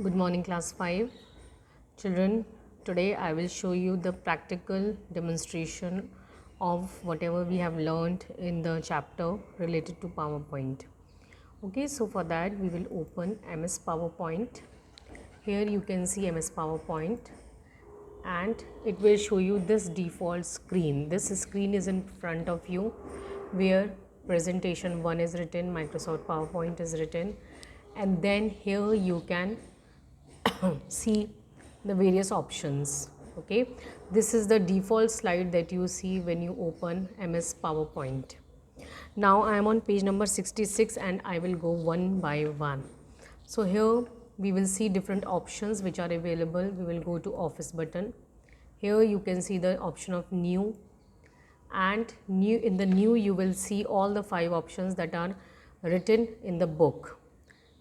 Good morning, class 5. Children, today I will show you the practical demonstration of whatever we have learned in the chapter related to PowerPoint. Okay, so for that we will open MS PowerPoint. Here you can see MS PowerPoint and it will show you this default screen. This screen is in front of you where presentation 1 is written, Microsoft PowerPoint is written, and then here you can see the various options. Okay, this is the default slide that you see when you open MS PowerPoint. Now I am on page number 66 and I will go one by one. So here we will see different options which are available. We will go to Office button. Here you can see the option of new, and in the new you will see all the 5 options that are written in the book.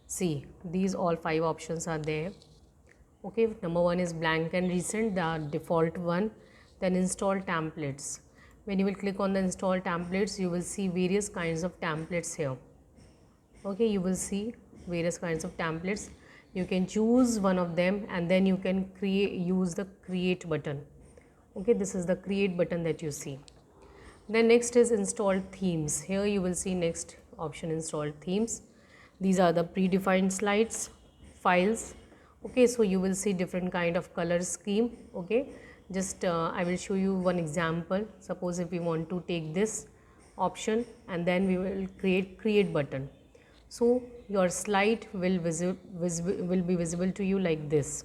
See, these all 5 options are there. Okay, number 1 is blank and recent, the default one. Then install templates. When you will click on the install templates, you will see various kinds of templates here. Okay, you will see various kinds of templates. You can choose one of them and then you can use the create button. Okay, this is the create button that you see. Then next is install themes. Here you will see next option, install themes. These are the predefined slides, files. Okay, so you will see different kind of color scheme. Okay, just I will show you one example. Suppose if we want to take this option and then we will create button. So your slide will be visible to you like this.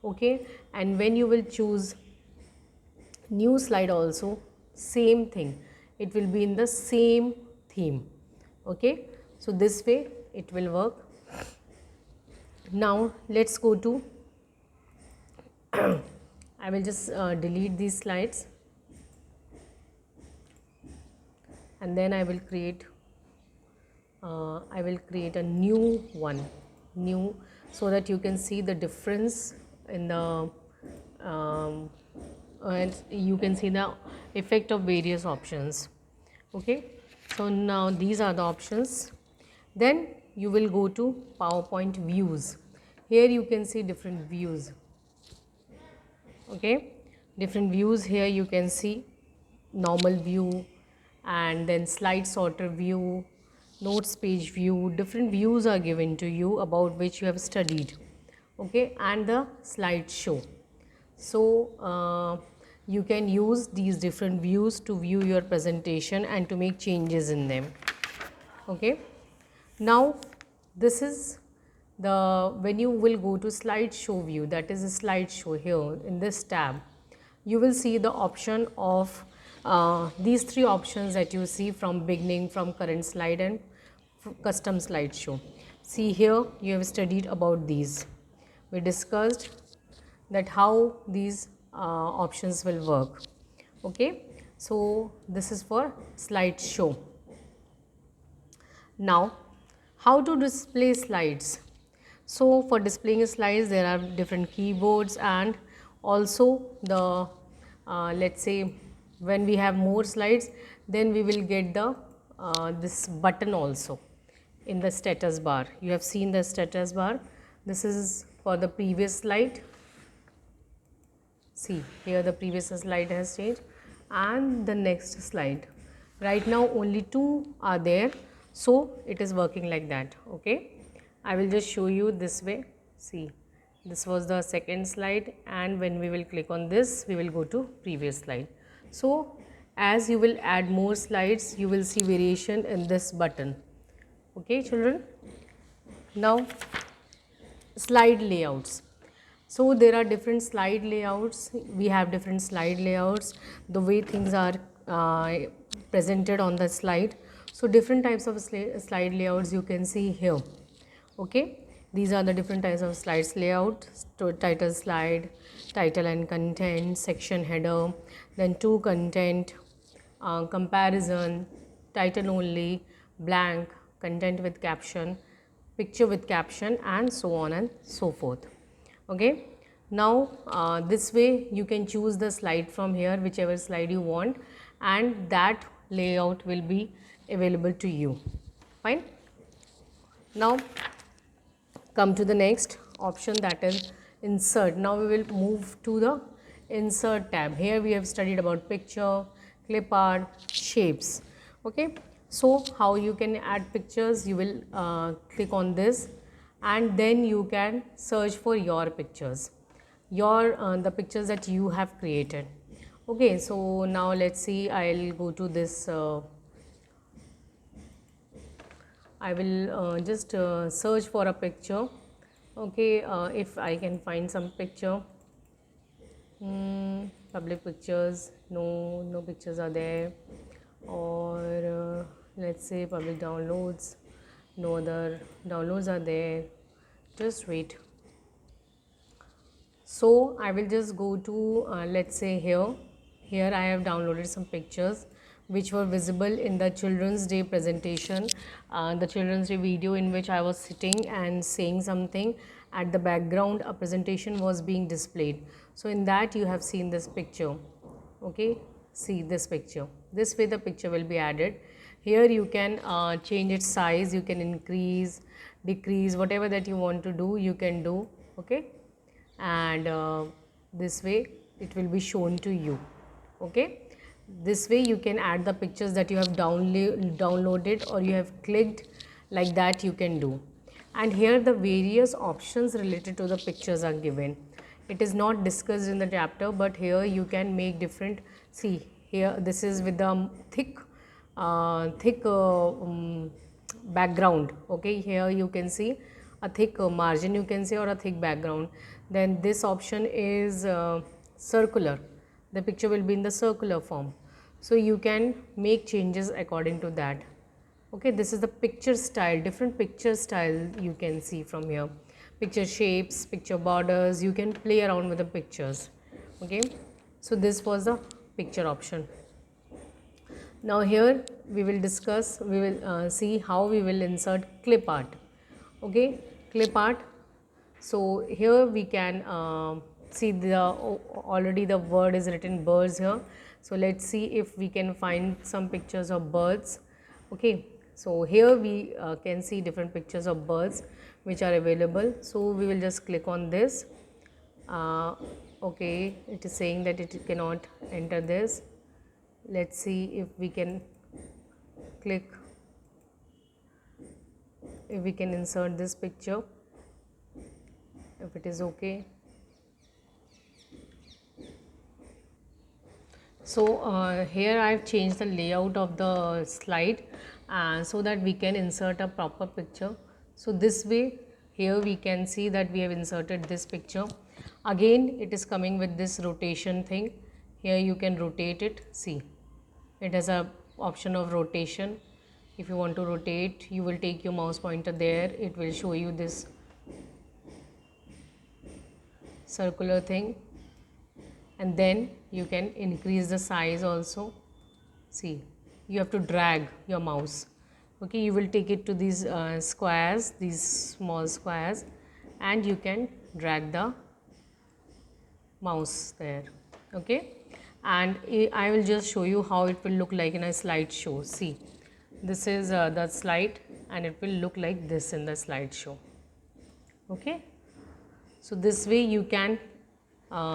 Okay, and when you will choose new slide also, same thing, it will be in the same theme. Okay, so this way it will work. Now let's go to I will just delete these slides and then I will create a new one, so that you can see the difference in the and you can see the effect of various options. Okay, so now these are the options. Then you will go to PowerPoint views. Here you can see different views. Okay, different views. Here you can see normal view and then slide sorter view, notes page view. Different views are given to you about which you have studied. Okay, and the slideshow. So you can use these different views to view your presentation and to make changes in them. Okay, now this is when you will go to slideshow view, that is a slideshow. Here in this tab you will see the option of these 3 options that you see from beginning, from current slide and custom slideshow. See, here you have studied about these. We discussed that how these options will work. Okay, so this is for slideshow. Now how to display slides? So for displaying slides there are different keyboards, and also the let's say when we have more slides then we will get the this button also in the status bar. You have seen the status bar. This is for the previous slide. See, here the previous slide has changed and the next slide. Right now only 2 are there, so it is working like that. Okay, I will just show you this way. See, this was the second slide, and when we will click on this we will go to previous slide. So as you will add more slides you will see variation in this button. Okay children, now slide layouts. So there are different slide layouts. We have different slide layouts, the way things are presented on the slide. So different types of slide layouts you can see here. Okay, these are the different types of slides layout. Title slide, title and content, section header, then to content, comparison, title only, blank, content with caption, picture with caption, and so on and so forth. Okay, now this way you can choose the slide from here, whichever slide you want, and that layout will be available to you. Fine. Now come to the next option, that is insert. Now we will move to the insert tab. Here we have studied about picture, clip art, shapes. Okay, so how you can add pictures, you will click on this and then you can search for your pictures, your the pictures that you have created. Okay, so now let's see, I'll go to this I will just search for a picture. Okay, if I can find some picture. Public pictures, no pictures are there. Or let's say public downloads, no other downloads are there. Just wait. So I will just go to let's say here I have downloaded some pictures which were visible in the Children's Day presentation, the Children's Day video, in which I was sitting and saying something. At the background a presentation was being displayed, so in that you have seen this picture. Okay, see this picture, this way the picture will be added. Here you can change its size, you can increase, decrease, whatever that you want to do you can do. Okay, and this way it will be shown to you. Okay, this way you can add the pictures that you have downloaded or you have clicked, like that you can do. And here the various options related to the pictures are given. It is not discussed in the chapter, but here you can make different. See here, this is with the thick background. Okay, here you can see a thick margin, you can say, or a thick background. Then this option is circular, the picture will be in the circular form, so you can make changes according to that. Okay, this is the picture style, different picture style you can see from here. Picture shapes, picture borders, you can play around with the pictures. Okay, so this was the picture option. Now here we will discuss, we will see how we will insert clip art. Okay, clip art. So here we can see the already the word is written birds here. So let's see if we can find some pictures of birds. Okay, so here we can see different pictures of birds which are available. So we will just click on this. Okay, it is saying that it cannot enter this. Let's see if we can click, if we can insert this picture, if it is okay. So here I have changed the layout of the slide so that we can insert a proper picture. So this way here we can see that we have inserted this picture. Again it is coming with this rotation thing. Here you can rotate it. See, it has a option of rotation. If you want to rotate, you will take your mouse pointer there, it will show you this circular thing, and then you can increase the size also. See, you have to drag your mouse. Okay, you will take it to these squares, these small squares, and you can drag the mouse there. Okay, and I will just show you how it will look like in a slideshow. See, this is the slide and it will look like this in the slideshow. Okay, so this way you can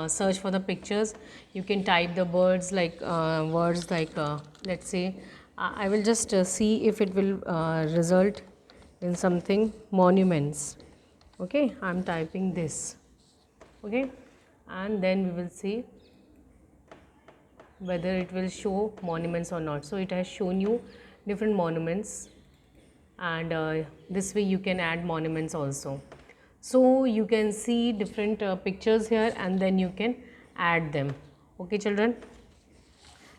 search for the pictures. You can type the words like let's say I will just see if it will result in something, monuments. Okay, I am typing this. Okay, and then we will see whether it will show monuments or not. So it has shown you different monuments, and this way you can add monuments also. So you can see different pictures here and then you can add them. Okay children,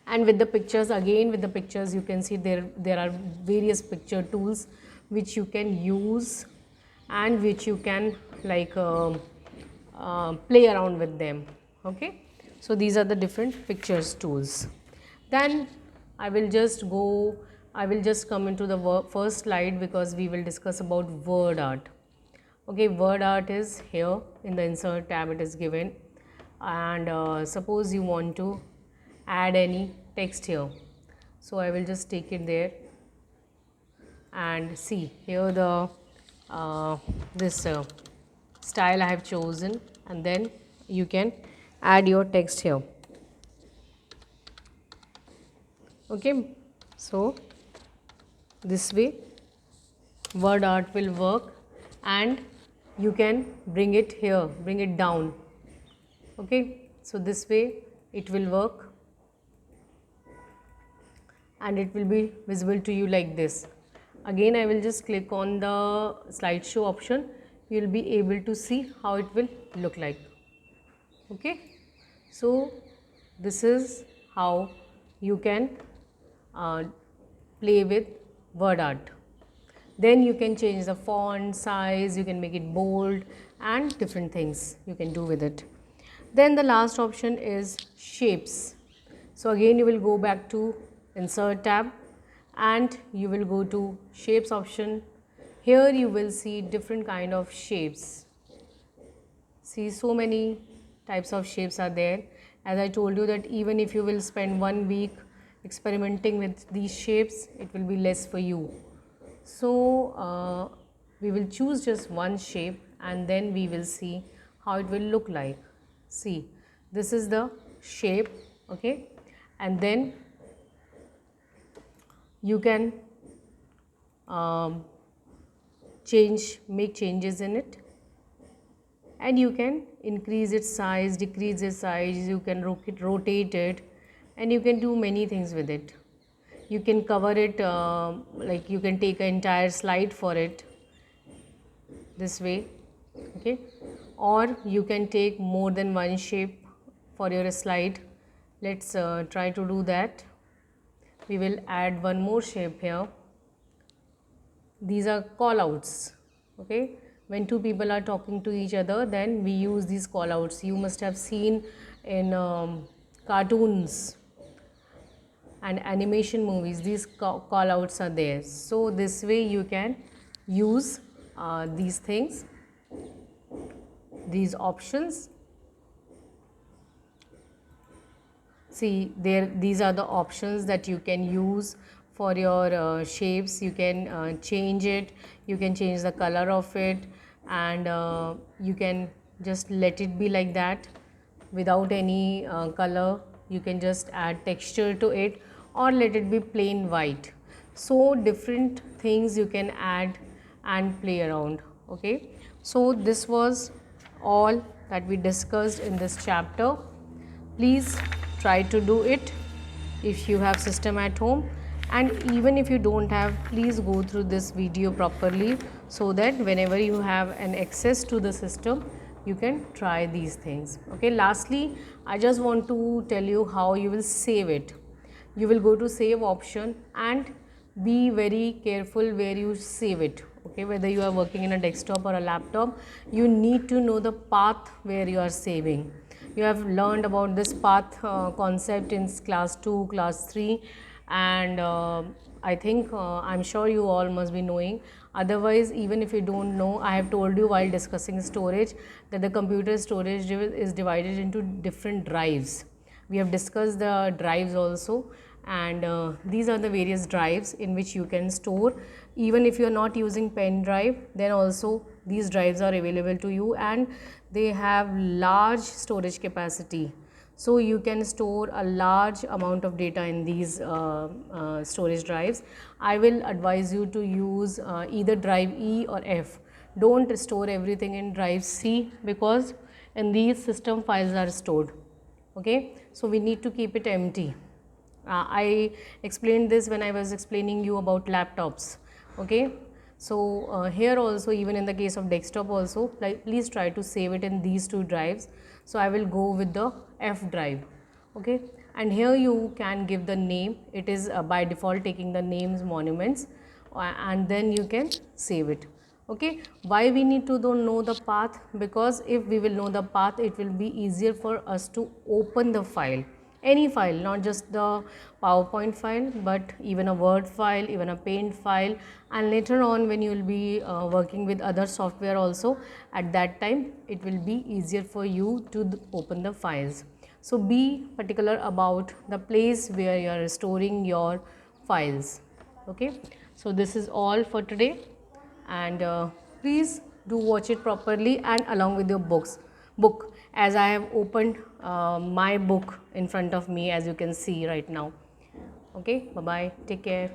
and with the pictures, again with the pictures you can see there are various picture tools which you can use and which you can like play around with them. Okay, so these are the different pictures tools. Then I will just come into the first slide because we will discuss about word art. Okay, word art is here in the insert tab, it is given, and suppose you want to add any text here. So I will just take it there and see here the this style I have chosen, and then you can add your text here. Okay, so this way word art will work, and you can bring it here, bring it down. Okay, so this way it will work and it will be visible to you like this. Again, I will just click on the slideshow option. You will be able to see how it will look like. Okay, so this is how you can play with word art. Then you can change the font size, you can make it bold, and different things you can do with it. Then the last option is shapes. So again you will go back to insert tab and you will go to shapes option. Here you will see different kind of shapes. See, so many types of shapes are there. As I told you that even if you will spend 1 week experimenting with these shapes, it will be less for you. So we will choose just one shape and then we will see how it will look like. See, this is the shape, okay, and then you can make changes in it, and you can increase its size, decrease its size, you can rotate it, and you can do many things with it. You can cover it, like you can take an entire slide for it this way, okay, or you can take more than one shape for your slide. Let's try to do that. We will add one more shape here. These are call outs, okay. When two people are talking to each other, then we use these call outs. You must have seen in cartoons and animation movies, these call outs are there. So this way you can use these things, these options. See, these are the options that you can use for your shapes. You can change it, you can change the color of it, and you can just let it be like that without any color. You can just add texture to it or let it be plain white. So different things you can add and play around. Okay, so this was all that we discussed in this chapter. Please try to do it if you have system at home, and even if you don't have, please go through this video properly so that whenever you have an access to the system, you can try these things. Okay, lastly, I just want to tell you how you will save it. You will go to save option and be very careful where you save it. Okay, whether you are working in a desktop or a laptop, you need to know the path where you are saving. You have learned about this path concept in class 2, class 3, and I think I'm sure you all must be knowing. Otherwise, even if you don't know, I have told you while discussing storage that the computer storage is divided into different drives. We have discussed the drives also, and these are the various drives in which you can store. Even if you are not using pen drive, then also these drives are available to you, and they have large storage capacity. So you can store a large amount of data in these storage drives. I will advise you to use either drive E or F. Don't store everything in drive C, because in these system files are stored. Okay, so we need to keep it empty. I explained this when I was explaining you about laptops. Okay, so here also, even in the case of desktop also, please try to save it in these two drives. So I will go with the F drive. Okay, and here you can give the name. It is by default taking the names monuments, and then you can save it. Okay, why we need to know the path? Because if we will know the path, it will be easier for us to open the file, any file, not just the PowerPoint file, but even a Word file, even a Paint file, and later on when you will be working with other software also, at that time it will be easier for you to open the files. So be particular about the place where you are storing your files. Okay, so this is all for today, and Please do watch it properly and along with your book, as I have opened my book in front of me, as you can see right now. Okay, bye bye, take care.